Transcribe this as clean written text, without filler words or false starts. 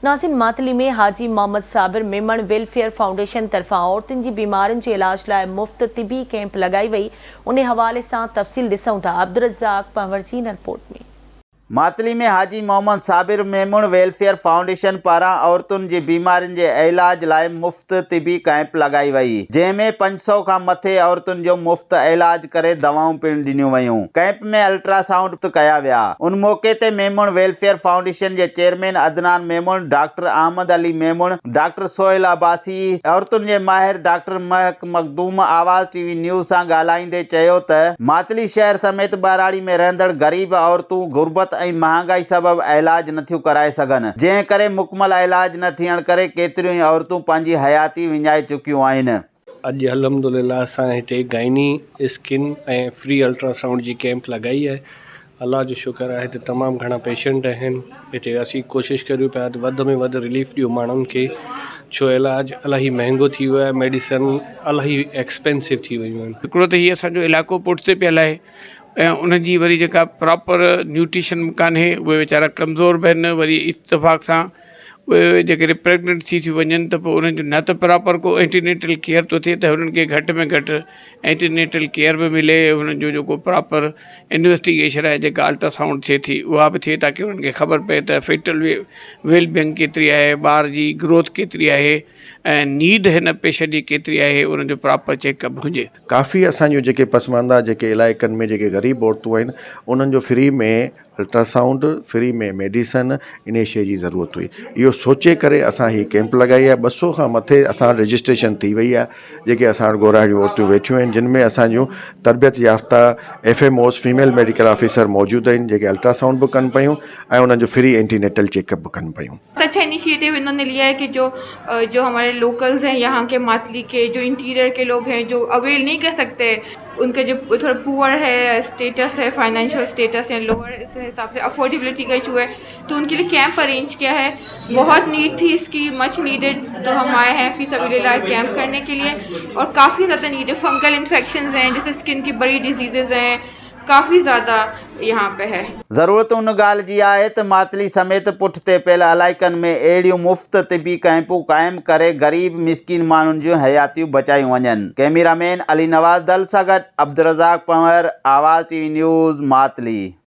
नाज़रीन, मातली में हाजी Mohammad Sabir Memon welfare foundation तरफ़ां औरतुनि जी बीमारियुनि जे इलाज लाइ मुफ़्त तिबी कैंप लगाई वई। उन हवाले सां तफ़सील ॾिसूं था अब्दुल रज़ाक पंवर जी इन रिपोर्ट में। मातली में हाजी मोहम्मद साबिर मेमण वेलफेयर फाउंडेशन पारां औरतुनि जी बीमारियुनि जे इलाज लाइ मुफ़्त तिबी कैंप लगाई वई, जंहिंमें 500 खां मथे औरतुनि जो मुफ़्त इलाज करे दवाऊं पिणु ॾिनियूं वयूं। कैंप में अल्ट्रासाउंड कया विया। उन मौके ते मेमण वेलफेयर फाउंडेशन जे chairman Adnan Memon, doctor Ahmed Ali Memon, doctor Sohail Abbasi, औरतुनि जे माहिर डॉक्टर महक मखदूम आवाज़ टीवी न्यूज़ सां ॻाल्हाईंदे चयो त मातली शहर समेत ॿाराड़ी में रहंदड़ गरीब औरतूं गुर्बत ऐं महांगाई सबब इलाज नथियूं कराए सघनि, जंहिं करे मुकमल इलाज न थियण करे केतिरियूं ई औरतूं पंहिंजी हयाती विञाए चुकियूं आहिनि। अॼु अल्हम्दुलिल्लाह असां हिते गाइनी स्किन ऐं फ्री अल्ट्रासाउंड जी कैंप लॻाई आहे। अल्लाह जो शुक्र आहे हिते तमामु घणा पेशेंट आहिनि। हिते असीं कोशिशि करियूं पिया त वधि में वधि रिलीफ ॾियूं माण्हुनि खे, छो इलाज इलाही महांगो थी वियो आहे, मेडिसन इलाही एक्सपेंसिव थी वियूं आहिनि। हिकिड़ो त हीअ असांजो इलाइक़ो पुठिते पियल आहे ऐं उनजी वरी जेका प्रॉपर न्यूट्रिशन कान्हे, उहे वीचारा कमज़ोर बि आहिनि। वरी इत्तेफ़ाक़ सां उहे जेकॾहिं प्रेगनेंट थी वञनि त पोइ उन्हनि जो न त प्रॉपर को एंटीनेटल केयर थो थिए त हुननि खे घटि में घटि एंटीनेटल केयर बि मिले। हुननि जो जेको प्रॉपर इन्वेस्टिगेशन आहे, जेका अल्ट्रासाउंड थिए थी, उहा बि थिए ताकी उन्हनि खे ख़बर पए त फेटल वेलबींग केतिरी आहे, ॿार जी ग्रोथ केतिरी आहे ऐं नीड हिन पेशेंट जी केतिरी आहे, उन्हनि जो प्रॉपर चेकअप हुजे। काफ़ी असांजो जेके पसमानदा जेके इलाइक़नि में जेके ग़रीब औरतूं आहिनि, उन्हनि जो फ्री में अल्ट्रासाउंड, फ्री में मेडिसन, इन शइ जी ज़रूरत हुई। इहो सोचे करे असां हीअ कैंप लॻाई आहे। 200 खां मथे असां रजिस्ट्रेशन थी वई आहे, जेके असां वटि ॻोल्हाइणियूं औरतूं वेठियूं आहिनि, जिन में असांजूं तरबियत याफ़्ता FMOs फीमेल मेडिकल ऑफिसर मौजूदु आहिनि, जेके अल्ट्रासाउंड बि कनि पियूं ऐं उन्हनि जो फ्री एंटीनेटल चेकअप बि कनि पियूं। अच्छा इनिशिएटिव इन्होंने लिया है कि जो हमारे लोकल्स हैं, यहाँ के मातली के जो इंटीरियर के लोग हैं, जो अवेल नहीं कर सकते, उनका जो थोड़ा पुअर है स्टेटस है, फाइनेंशियल स्टेटस है लोअर, इस हिसाब से अफोर्डेबिलिटी का इशू है, तो उनके लिए कैंप अरेंज किया है। बहुत नीड थी इसकी, मच नीडेड, तो हम आए हैं फी सबिलिल्लाह कैंप करने के लिए। और काफ़ी ज़्यादा नीड है। फंगल इन्फेक्शंस हैं, जैसे स्किन की बड़ी डिजीज़ हैं, काफ़ी ज़्यादा यहाँ पे है। ज़रूरत उन ॻाल्हि जी आहे त मातली समेत पुठिते पियल इलाइक़नि में अहिड़ियूं मुफ़्त तिबी कैंपूं क़ाइमु करे ग़रीब मिस्किन माण्हुनि जूं हयातियूं बचायूं वञनि। कैमरामैन अली नवाज़ दल सां गॾु अब्दुल रज़ाक पंवर, आवाज़ टीवी न्यूज़, मातली।